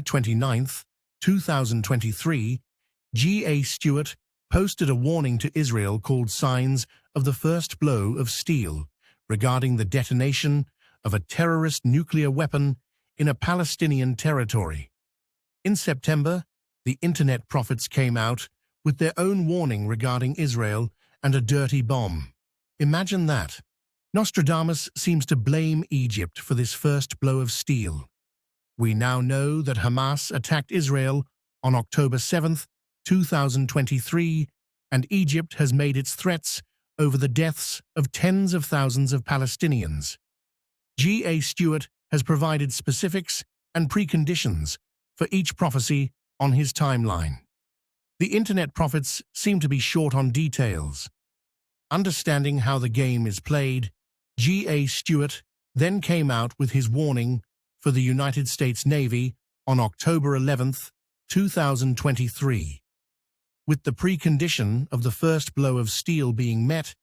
July 29, 2023, G.A. Stewart posted a warning to Israel called Signs of the First Blow of Steel regarding the detonation of a terrorist nuclear weapon in a Palestinian territory. In September, the Internet prophets came out with their own warning regarding Israel and a dirty bomb. Imagine that. Nostradamus seems to blame Egypt for this first blow of steel. We now know that Hamas attacked Israel on October 7, 2023, and Egypt has made its threats over the deaths of tens of thousands of Palestinians. G.A. Stewart has provided specifics and preconditions for each prophecy on his timeline. The Internet prophets seem to be short on details. Understanding how the game is played, G.A. Stewart then came out with his warning for the United States Navy on October 11, 2023. With the precondition of the first blow of steel being met,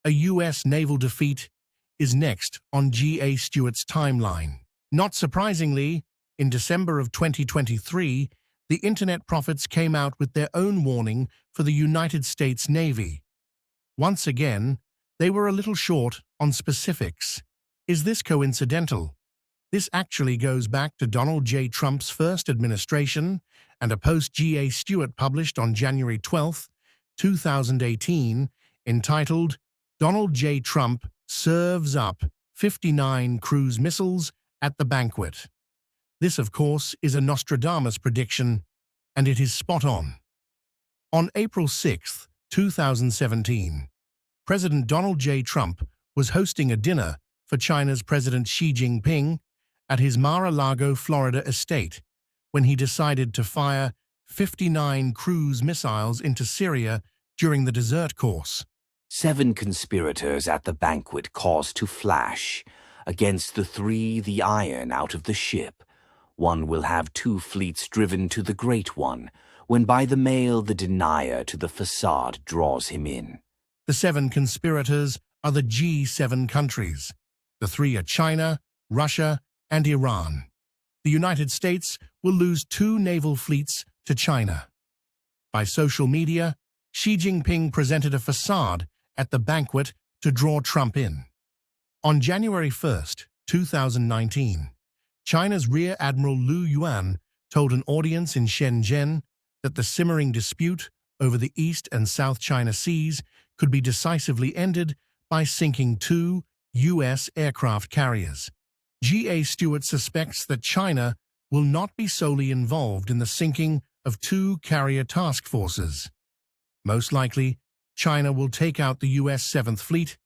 a U.S. naval defeat is next on G.A. Stewart's timeline. Not surprisingly, in December of 2023, the Internet prophets came out with their own warning for the United States Navy. Once again, they were a little short on specifics. Is this coincidental? This actually goes back to Donald J. Trump's first administration and a post G.A. Stewart published on January 12, 2018, entitled Donald J. Trump Serves Up 59 Cruise Missiles at the Banquet. This, of course, is a Nostradamus prediction, and it is spot on. On April 6, 2017, President Donald J. Trump was hosting a dinner for China's President Xi Jinping at his Mar-a-Lago, Florida estate when he decided to fire 59 cruise missiles into Syria during the dessert course. 7 conspirators at the banquet caused to flash. Against the 3 the iron out of the ship. One will have 2 fleets driven to the great one, when by the mail the denier to the facade draws him in. The 7 conspirators are the G7 countries. The 3 are China, Russia, and Iran. The United States will lose 2 naval fleets to China. By social media, Xi Jinping presented a facade at the banquet to draw Trump in. On January 1, 2019, China's Rear Admiral Liu Yuan told an audience in Shenzhen that the simmering dispute over the East and South China Seas could be decisively ended by sinking 2 U.S. aircraft carriers. G.A. Stewart suspects that China will not be solely involved in the sinking of 2 carrier task forces. Most likely, China will take out the U.S. 7th Fleet,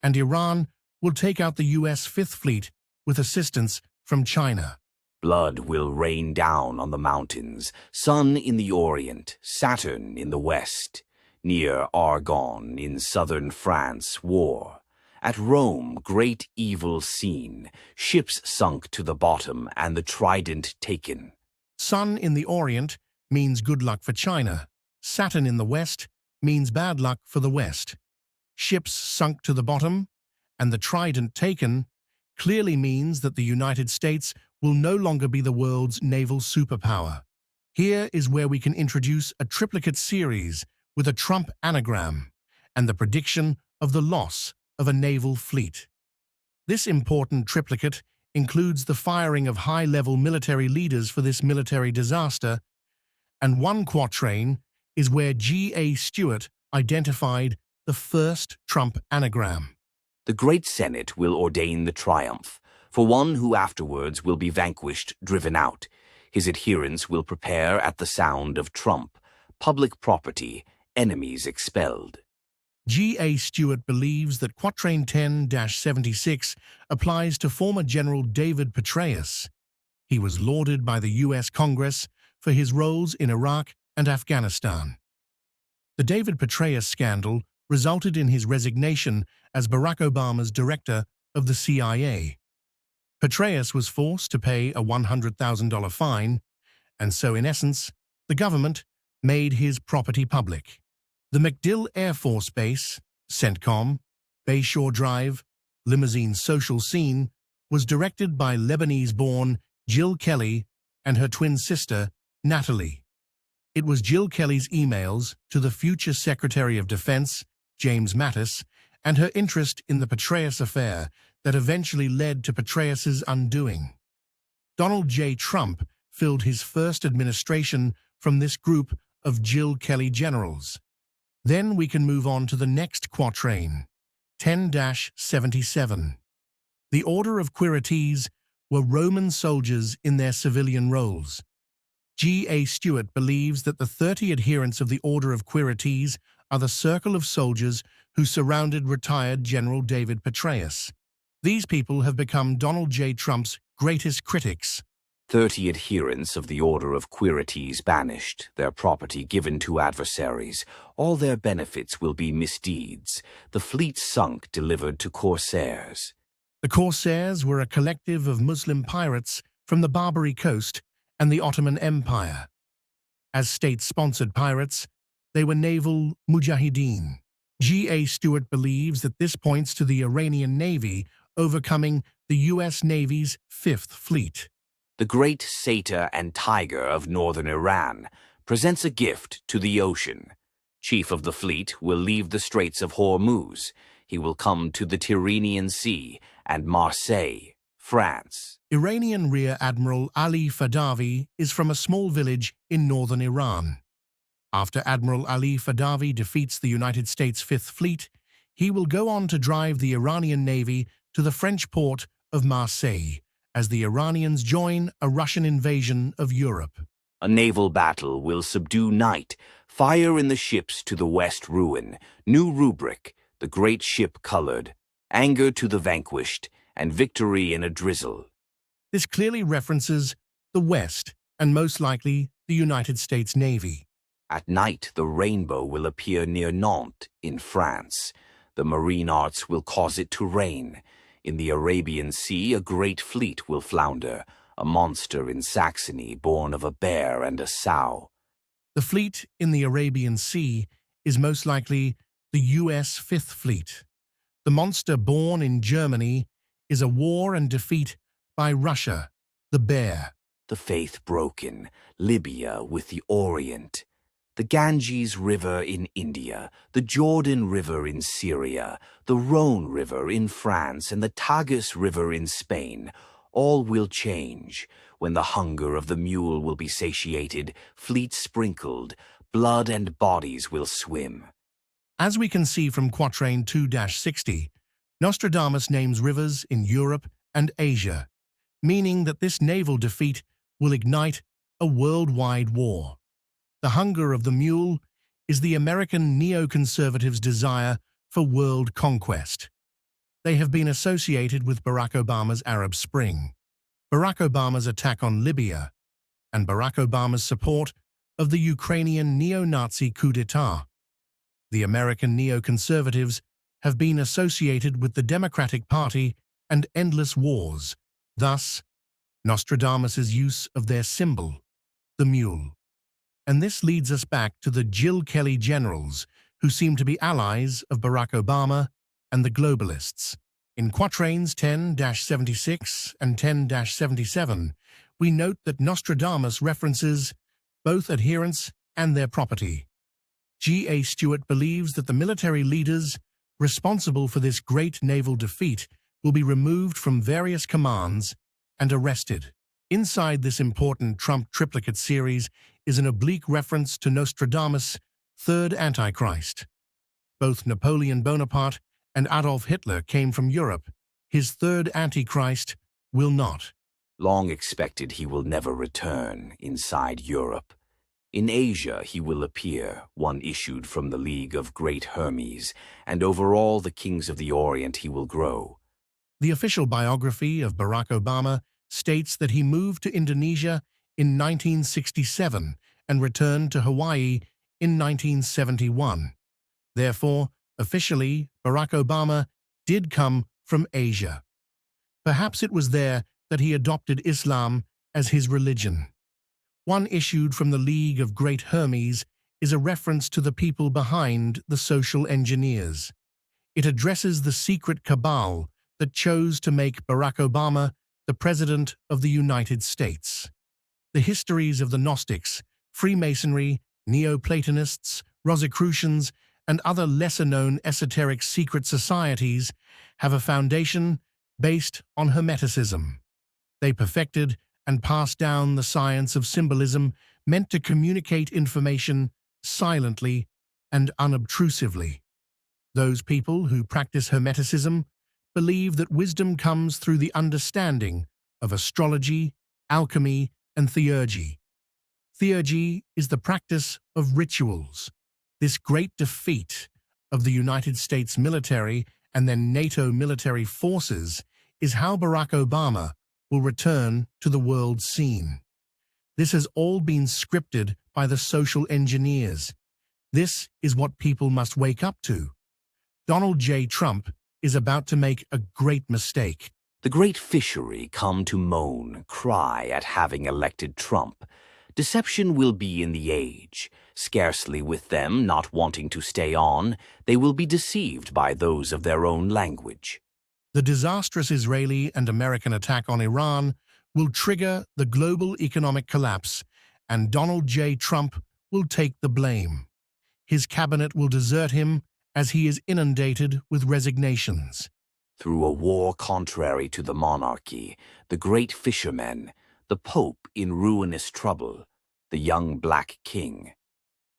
and Iran will take out the U.S. 5th Fleet with assistance from China. Blood will rain down on the mountains, Sun in the Orient, Saturn in the West. Near Argonne in southern France, war. At Rome, great evil seen, ships sunk to the bottom and the trident taken. Sun in the Orient means good luck for China. Saturn in the West means bad luck for the West. Ships sunk to the bottom and the trident taken clearly means that the United States will no longer be the world's naval superpower. Here is where we can introduce a triplicate series with a Trump anagram and the prediction of the loss of a naval fleet. This important triplicate includes the firing of high-level military leaders for this military disaster, and one quatrain is where G.A. Stewart identified the first Trump anagram. The great Senate will ordain the triumph, for one who afterwards will be vanquished, driven out. His adherents will prepare at the sound of Trump, public property, enemies expelled. G.A. Stewart believes that Quatrain 10-76 applies to former General David Petraeus. He was lauded by the U.S. Congress for his roles in Iraq and Afghanistan. The David Petraeus scandal resulted in his resignation as Barack Obama's director of the CIA. Petraeus was forced to pay a $100,000 fine, and so in essence, the government made his property public. The MacDill Air Force Base, CENTCOM, Bayshore Drive, limousine social scene was directed by Lebanese-born Jill Kelly and her twin sister, Natalie. It was Jill Kelly's emails to the future Secretary of Defense, James Mattis, and her interest in the Petraeus affair that eventually led to Petraeus's undoing. Donald J. Trump filled his first administration from this group of Jill Kelly generals. Then we can move on to the next quatrain, 10-77. The Order of Quirites were Roman soldiers in their civilian roles. G.A. Stewart believes that the 30 adherents of the Order of Quirites are the circle of soldiers who surrounded retired General David Petraeus. These people have become Donald J. Trump's greatest critics. 30 adherents of the Order of Quirites banished, their property given to adversaries. All their benefits will be misdeeds. The fleet sunk, delivered to corsairs. The corsairs were a collective of Muslim pirates from the Barbary coast and the Ottoman Empire. As state-sponsored pirates, they were naval mujahideen. G.A. Stewart believes that this points to the Iranian Navy overcoming the U.S. Navy's Fifth Fleet. The great satyr and tiger of northern Iran presents a gift to the ocean. Chief of the fleet will leave the Straits of Hormuz. He will come to the Tyrrhenian Sea and Marseille, France. Iranian Rear Admiral Ali Fadavi is from a small village in northern Iran. After Admiral Ali Fadavi defeats the United States Fifth Fleet, he will go on to drive the Iranian Navy to the French port of Marseille as the Iranians join a Russian invasion of Europe. A naval battle will subdue night, fire in the ships to the west ruin, new rubric, the great ship colored, anger to the vanquished, and victory in a drizzle. This clearly references the West and most likely the United States Navy. At night, the rainbow will appear near Nantes in France. The marine arts will cause it to rain. In the Arabian Sea, a great fleet will flounder, a monster in Saxony born of a bear and a sow. The fleet in the Arabian Sea is most likely the U.S. Fifth Fleet. The monster born in Germany is a war and defeat by Russia, the bear. The faith broken, Libya with the Orient. The Ganges River in India, the Jordan River in Syria, the Rhone River in France, and the Tagus River in Spain, all will change when the hunger of the mule will be satiated, fleet sprinkled, blood and bodies will swim. As we can see from quatrain 2-60, Nostradamus names rivers in Europe and Asia, meaning that this naval defeat will ignite a worldwide war. The hunger of the mule is the American neoconservatives' desire for world conquest. They have been associated with Barack Obama's Arab Spring, Barack Obama's attack on Libya, and Barack Obama's support of the Ukrainian neo-Nazi coup d'etat. The American neoconservatives have been associated with the Democratic Party and endless wars, thus Nostradamus's use of their symbol, the mule. And this leads us back to the Jill Kelly generals, who seem to be allies of Barack Obama and the globalists. In quatrains 10-76 and 10-77, we note that Nostradamus references both adherents and their property. G.A. Stewart believes that the military leaders responsible for this great naval defeat will be removed from various commands and arrested. Inside this important Trump triplicate series is an oblique reference to Nostradamus' third Antichrist. Both Napoleon Bonaparte and Adolf Hitler came from Europe. His third Antichrist will not. Long expected, he will never return inside Europe. In Asia he will appear, one issued from the League of Great Hermes, and over all the kings of the Orient he will grow. The official biography of Barack Obama states that he moved to Indonesia in 1967 and returned to Hawaii in 1971. Therefore, officially, Barack Obama did come from Asia. Perhaps it was there that he adopted Islam as his religion. One issued from the League of Great Hermes is a reference to the people behind the social engineers. It addresses the secret cabal that chose to make Barack Obama the President of the United States. The histories of the Gnostics, Freemasonry, Neoplatonists, Rosicrucians, and other lesser-known esoteric secret societies have a foundation based on Hermeticism. They perfected and passed down the science of symbolism meant to communicate information silently and unobtrusively. Those people who practice Hermeticism believe that wisdom comes through the understanding of astrology, alchemy, and theurgy. Theurgy is the practice of rituals. This great defeat of the United States military and then NATO military forces is how Barack Obama will return to the world scene. This has all been scripted by the social engineers. This is what people must wake up to. Donald J. Trump is about to make a great mistake. The great fishery come to moan, cry at having elected Trump. Deception will be in the age. Scarcely with them not wanting to stay on, they will be deceived by those of their own language. The disastrous Israeli and American attack on Iran will trigger the global economic collapse, and Donald J. Trump will take the blame. His cabinet will desert him as he is inundated with resignations. Through a war contrary to the monarchy, the great fishermen, the Pope in ruinous trouble, the young black king.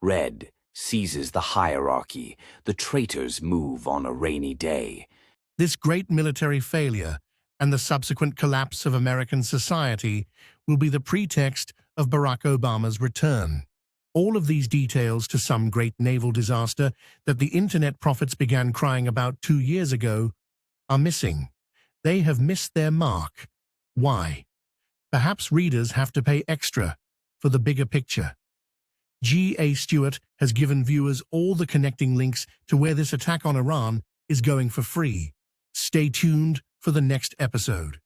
Red seizes the hierarchy, the traitors move on a rainy day. This great military failure and the subsequent collapse of American society will be the pretext of Barack Obama's return. All of these details to some great naval disaster that the internet prophets began crying about 2 years ago are missing. They have missed their mark. Why? Perhaps readers have to pay extra for the bigger picture. G.A. Stewart has given viewers all the connecting links to where this attack on Iran is going for free. Stay tuned for the next episode.